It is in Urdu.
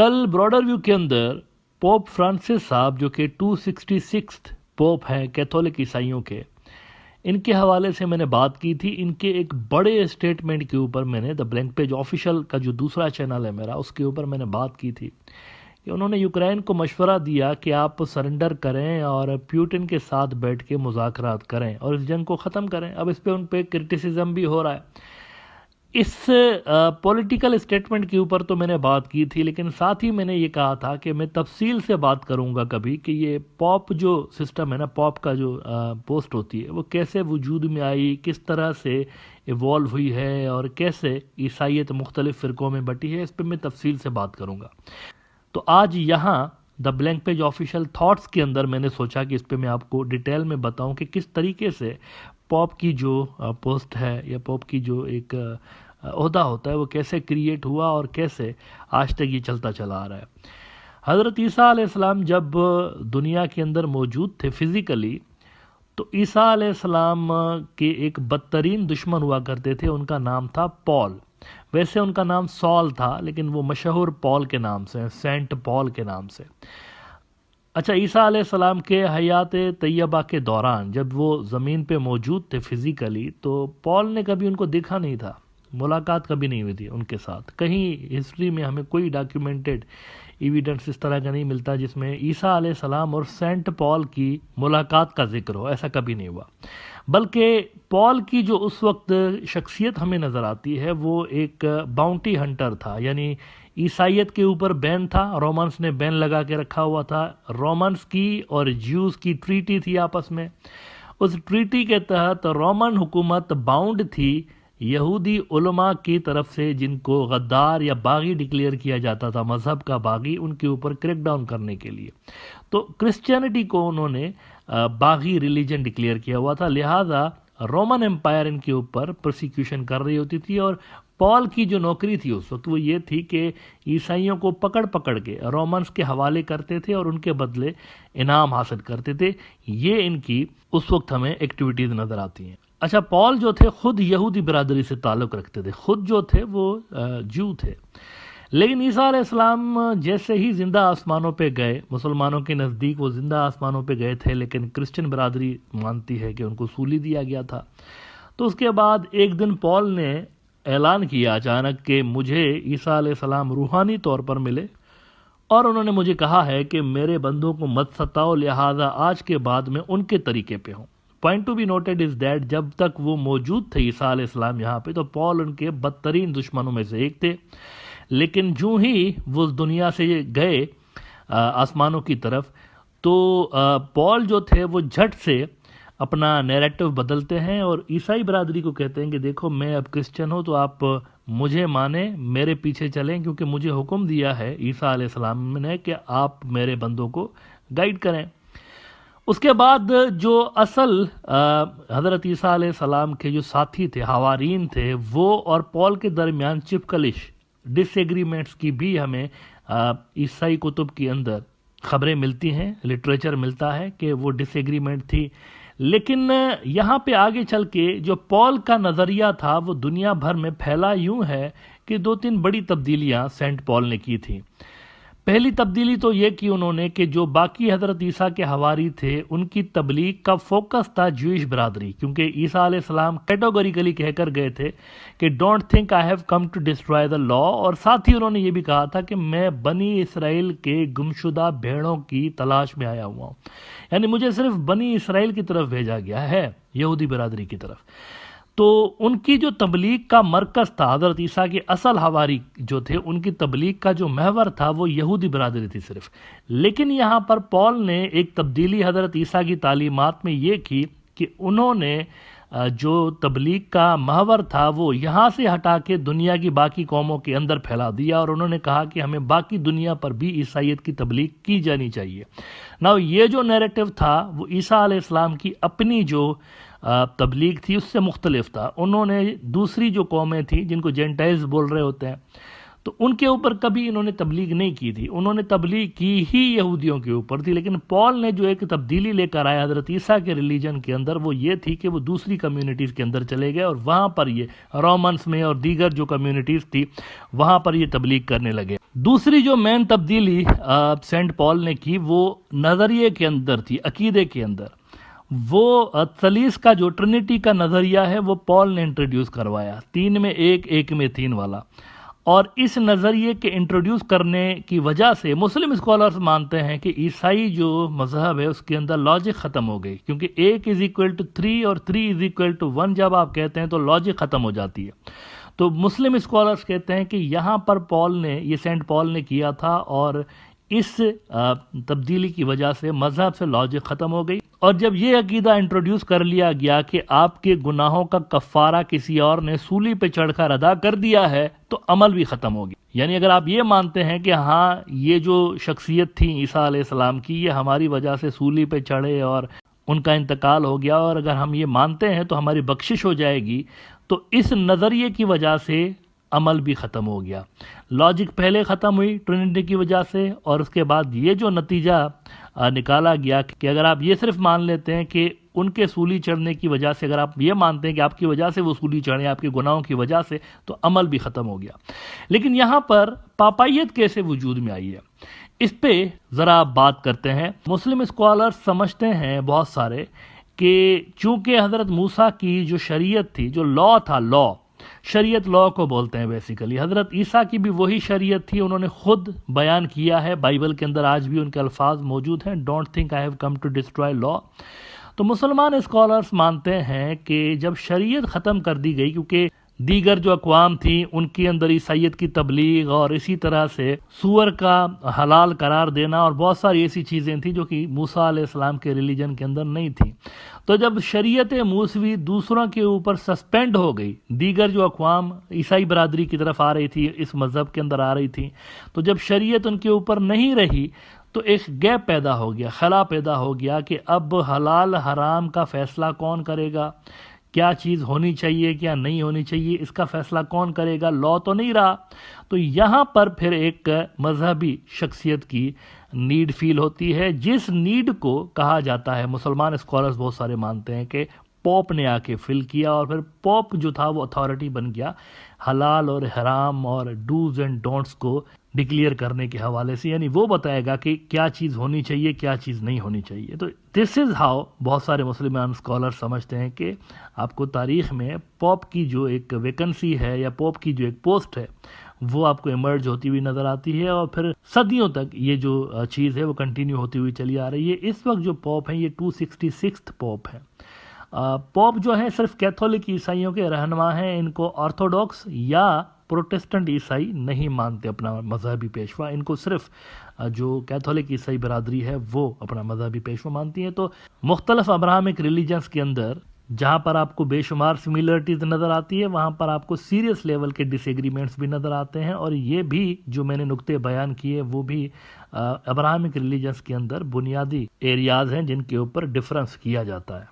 کل براڈر ویو کے اندر پوپ فرانسس صاحب جو کہ 266 پوپ ہیں کیتھولک عیسائیوں کے، ان کے حوالے سے میں نے بات کی تھی. ان کے ایک بڑے اسٹیٹمنٹ کے اوپر میں نے دا بلینک پیج آفیشیل کا جو دوسرا چینل ہے میرا، اس کے اوپر میں نے بات کی تھی کہ انہوں نے یوکرین کو مشورہ دیا کہ آپ سرنڈر کریں اور پیوٹن کے ساتھ بیٹھ کے مذاکرات کریں اور اس جنگ کو ختم کریں. اب اس پہ ان پہ کرٹیسزم بھی ہو رہا ہے. اس پولیٹیکل اسٹیٹمنٹ کے اوپر تو میں نے بات کی تھی، لیکن ساتھ ہی میں نے یہ کہا تھا کہ میں تفصیل سے بات کروں گا کبھی کہ یہ پاپ جو سسٹم ہے نا، پاپ کا جو پوسٹ ہوتی ہے وہ کیسے وجود میں آئی، کس طرح سے ایوالو ہوئی ہے اور کیسے عیسائیت مختلف فرقوں میں بٹی ہے، اس پہ میں تفصیل سے بات کروں گا. تو آج یہاں the blank page official thoughts کے اندر میں نے سوچا کہ اس پہ میں آپ کو ڈیٹیل میں بتاؤں کہ کس طریقے سے پوپ کی جو پوسٹ ہے یا پوپ کی جو ایک عہدہ ہوتا ہے وہ کیسے کریٹ ہوا اور کیسے آج تک یہ چلتا چلا آ رہا ہے. حضرت عیسیٰ علیہ السلام جب دنیا کے اندر موجود تھے فزیکلی، تو عیسیٰ علیہ السلام کے ایک بدترین دشمن ہوا کرتے تھے، ان کا نام تھا پال. ویسے ان کا نام سال تھا، لیکن وہ مشہور پال کے نام سے، سینٹ پال کے نام سے. اچھا، عیسیٰ علیہ السلام کے حیات طیبہ کے دوران جب وہ زمین پہ موجود تھے فزیکلی، تو پال نے کبھی ان کو دیکھا نہیں تھا، ملاقات کبھی نہیں ہوئی تھی ان کے ساتھ. کہیں ہسٹری میں ہمیں کوئی ڈاکیومنٹڈ ایویڈنس اس طرح کا نہیں ملتا جس میں عیسیٰ علیہ السلام اور سینٹ پال کی ملاقات کا ذکر ہو. ایسا کبھی نہیں ہوا. بلکہ پال کی جو اس وقت شخصیت ہمیں نظر آتی ہے وہ ایک باؤنٹی ہنٹر تھا، یعنی عیسائیت کے اوپر بین تھا، رومنس نے بین لگا کے رکھا ہوا تھا. رومنس کی اور جیوز کی ٹریٹی تھی آپس میں. اس ٹریٹی کے تحت رومن حکومت باؤنڈ تھی یہودی علماء کی طرف سے، جن کو غدار یا باغی ڈکلیئر کیا جاتا تھا، مذہب کا باغی، ان کے اوپر کریک ڈاؤن کرنے کے لیے. تو کرسچینٹی کو انہوں نے باغی ریلیجن ڈکلیئر کیا ہوا تھا، لہذا رومن امپائر ان کے اوپر پرسیکیوشن کر رہی ہوتی تھی. اور پال کی جو نوکری تھی اس وقت وہ یہ تھی کہ عیسائیوں کو پکڑ پکڑ کے رومنس کے حوالے کرتے تھے اور ان کے بدلے انعام حاصل کرتے تھے. یہ ان کی اس وقت ہمیں ایکٹیویٹیز نظر آتی ہیں. اچھا، پال جو تھے خود یہودی برادری سے تعلق رکھتے تھے، خود جو تھے وہ جو تھے. لیکن عیسیٰ علیہ السلام جیسے ہی زندہ آسمانوں پہ گئے، مسلمانوں کے نزدیک وہ زندہ آسمانوں پہ گئے تھے، لیکن کرسچن برادری مانتی ہے کہ ان کو سولی دیا گیا تھا. تو اس کے بعد ایک دن پال نے اعلان کیا اچانک کہ مجھے عیسیٰ علیہ السلام روحانی طور پر ملے اور انہوں نے مجھے کہا ہے کہ میرے بندوں کو مت ستاؤ، لہذا آج کے بعد میں ان کے طریقے پہ ہوں. Point to be noted is that جب تک وہ موجود تھے عیسیٰ علیہ السلام یہاں پہ، تو پال ان کے بدترین دشمنوں میں سے ایک تھے. لیکن جو ہی وہ اس دنیا سے گئے آسمانوں کی طرف، تو پال جو تھے وہ جھٹ سے اپنا نیریٹو بدلتے ہیں اور عیسائی برادری کو کہتے ہیں کہ دیکھو میں اب کرسچن ہوں، تو آپ مجھے مانیں، میرے پیچھے چلیں، کیونکہ مجھے حکم دیا ہے عیسیٰ علیہ السلام نے کہ آپ میرے بندوں کو گائیڈ کریں. اس کے بعد جو اصل حضرت عیسیٰ علیہ السلام کے جو ساتھی تھے، حوارین تھے، وہ اور پال کے درمیان چپکلش ڈس ایگریمنٹس کی بھی ہمیں عیسائی کتب کے اندر خبریں ملتی ہیں، لٹریچر ملتا ہے کہ وہ ڈس ایگریمنٹ تھی. لیکن یہاں پہ آگے چل کے جو پال کا نظریہ تھا وہ دنیا بھر میں پھیلا یوں ہے کہ 2-3 بڑی تبدیلیاں سینٹ پال نے کی تھی. پہلی تبدیلی تو یہ کی انہوں نے کہ جو باقی حضرت عیسیٰ کے حواری تھے ان کی تبلیغ کا فوکس تھا جوئش برادری، کیونکہ عیسیٰ علیہ السلام کیٹیگوریکلی کہہ کر گئے تھے کہ don't think I have come to destroy the law. اور ساتھ ہی انہوں نے یہ بھی کہا تھا کہ میں بنی اسرائیل کے گمشدہ بھیڑوں کی تلاش میں آیا ہوا ہوں، یعنی مجھے صرف بنی اسرائیل کی طرف بھیجا گیا ہے، یہودی برادری کی طرف. تو ان کی جو تبلیغ کا مرکز تھا، حضرت عیسیٰ کے اصل حواری جو تھے ان کی تبلیغ کا جو محور تھا وہ یہودی برادری تھی صرف. لیکن یہاں پر پال نے ایک تبدیلی حضرت عیسیٰ کی تعلیمات میں یہ کی کہ انہوں نے جو تبلیغ کا محور تھا وہ یہاں سے ہٹا کے دنیا کی باقی قوموں کے اندر پھیلا دیا، اور انہوں نے کہا کہ ہمیں باقی دنیا پر بھی عیسائیت کی تبلیغ کی جانی چاہیے. ناؤ یہ جو نیریٹو تھا وہ عیسیٰ علیہ السلام کی اپنی جو تبلیغ تھی اس سے مختلف تھا. انہوں نے دوسری جو قومیں تھیں جن کو جینٹائلز بول رہے ہوتے ہیں، تو ان کے اوپر کبھی انہوں نے تبلیغ نہیں کی تھی، انہوں نے تبلیغ کی ہی یہودیوں کے اوپر تھی. لیکن پال نے جو ایک تبدیلی لے کر آیا حضرت عیسیٰ کے ریلیجن کے اندر وہ یہ تھی کہ وہ دوسری کمیونٹیز کے اندر چلے گئے اور وہاں پر یہ رومنس میں اور دیگر جو کمیونٹیز تھی وہاں پر یہ تبلیغ کرنے لگے. دوسری جو مین تبدیلی سینٹ پال نے کی وہ نظریے کے اندر تھی، عقیدے کے اندر۔ وہ ثلیث کا جو ٹرینٹی کا نظریہ ہے وہ پال نے انٹروڈیوس کروایا، 3 میں 1 1 میں 3 والا۔ اور اس نظریے کے انٹروڈیوس کرنے کی وجہ سے مسلم اسکالرز مانتے ہیں کہ عیسائی جو مذہب ہے اس کے اندر لاجک ختم ہو گئی، کیونکہ 1 = 3 اور 3 = 1 جب آپ کہتے ہیں تو لاجک ختم ہو جاتی ہے۔ تو مسلم اسکالرز کہتے ہیں کہ یہاں پر یہ سینٹ پال نے کیا تھا، اور اس تبدیلی کی وجہ سے مذہب سے لاجک ختم ہو گئی۔ اور جب یہ عقیدہ انٹروڈیوس کر لیا گیا کہ آپ کے گناہوں کا کفارہ کسی اور نے سولی پہ چڑھ کر ادا کر دیا ہے، تو عمل بھی ختم ہو گیا۔ یعنی اگر آپ یہ مانتے ہیں کہ ہاں یہ جو شخصیت تھی عیسیٰ علیہ السلام کی، یہ ہماری وجہ سے سولی پہ چڑھے اور ان کا انتقال ہو گیا، اور اگر ہم یہ مانتے ہیں تو ہماری بخشش ہو جائے گی، تو اس نظریے کی وجہ سے عمل بھی ختم ہو گیا۔ لاجک پہلے ختم ہوئی ٹرینٹی کی وجہ سے، اور اس کے بعد یہ جو نتیجہ نکالا گیا کہ اگر آپ یہ صرف مان لیتے ہیں کہ ان کے سولی چڑھنے کی وجہ سے، اگر آپ یہ مانتے ہیں کہ آپ کی وجہ سے وہ سولی چڑھے، آپ کے گناہوں کی وجہ سے، تو عمل بھی ختم ہو گیا۔ لیکن یہاں پر پاپائیت کیسے وجود میں آئی ہے، اس پہ ذرا آپ بات کرتے ہیں۔ مسلم اسکالر سمجھتے ہیں بہت سارے کہ چونکہ حضرت موسیٰ کی جو شریعت تھی، جو لا تھا، شریعت لا کو بولتے ہیں بیسیکلی، حضرت عیسیٰ کی بھی وہی شریعت تھی، انہوں نے خود بیان کیا ہے، بائبل کے اندر آج بھی ان کے الفاظ موجود ہیں، don't think I have come to destroy law. تو مسلمان اسکالرز مانتے ہیں کہ جب شریعت ختم کر دی گئی، کیونکہ دیگر جو اقوام تھیں ان کے اندر عیسائیت کی تبلیغ اور اسی طرح سے سور کا حلال قرار دینا اور بہت ساری ایسی چیزیں تھیں جو کہ موسیٰ علیہ السلام کے ریلیجن کے اندر نہیں تھیں، تو جب شریعت موسوی دوسروں کے اوپر سسپینڈ ہو گئی، دیگر جو اقوام عیسائی برادری کی طرف آ رہی تھی، اس مذہب کے اندر آ رہی تھی، تو جب شریعت ان کے اوپر نہیں رہی تو ایک گیپ پیدا ہو گیا، خلا پیدا ہو گیا کہ اب حلال حرام کا فیصلہ کون کرے گا، کیا چیز ہونی چاہیے کیا نہیں ہونی چاہیے، اس کا فیصلہ کون کرے گا، لا تو نہیں رہا۔ تو یہاں پر پھر ایک مذہبی شخصیت کی نیڈ فیل ہوتی ہے، جس نیڈ کو کہا جاتا ہے، مسلمان اسکالرز بہت سارے مانتے ہیں کہ پوپ نے آ کے فل کیا، اور پھر پوپ جو تھا وہ اتھارٹی بن گیا حلال اور حرام اور ڈوز اینڈ ڈونٹس کو ڈکلیئر کرنے کے حوالے سے، یعنی وہ بتائے گا کہ کیا چیز ہونی چاہیے کیا چیز نہیں ہونی چاہیے۔ تو دس از ہاؤ بہت سارے مسلمان اسکالر سمجھتے ہیں کہ آپ کو تاریخ میں پوپ کی جو ایک ویکنسی ہے یا پوپ کی جو ایک پوسٹ ہے وہ آپ کو ایمرج ہوتی ہوئی نظر آتی ہے، اور پھر صدیوں تک یہ جو چیز ہے وہ کنٹینیو ہوتی ہوئی چلی آ رہی ہے۔ اس وقت جو پوپ ہیں یہ 266 پوپ ہیں۔ پوپ جو ہیں صرف کیتھولک عیسائیوں کے رہنما ہیں، ان کو آرتھوڈاکس یا پروٹسٹنٹ عیسائی نہیں مانتے اپنا مذہبی پیشوا، ان کو صرف جو کیتھولک عیسائی برادری ہے وہ اپنا مذہبی پیشوا مانتی ہے۔ تو مختلف ابراہمک ریلیجنز کے اندر جہاں پر آپ کو بے شمار سملیرٹیز نظر آتی ہے، وہاں پر آپ کو سیریس لیول کے ڈس ایگریمنٹس بھی نظر آتے ہیں، اور یہ بھی جو میں نے نقطے بیان کیے وہ بھی ابراہمک ریلیجنز کے اندر بنیادی ایریاز ہیں جن کے اوپر ڈفرنس کیا جاتا ہے۔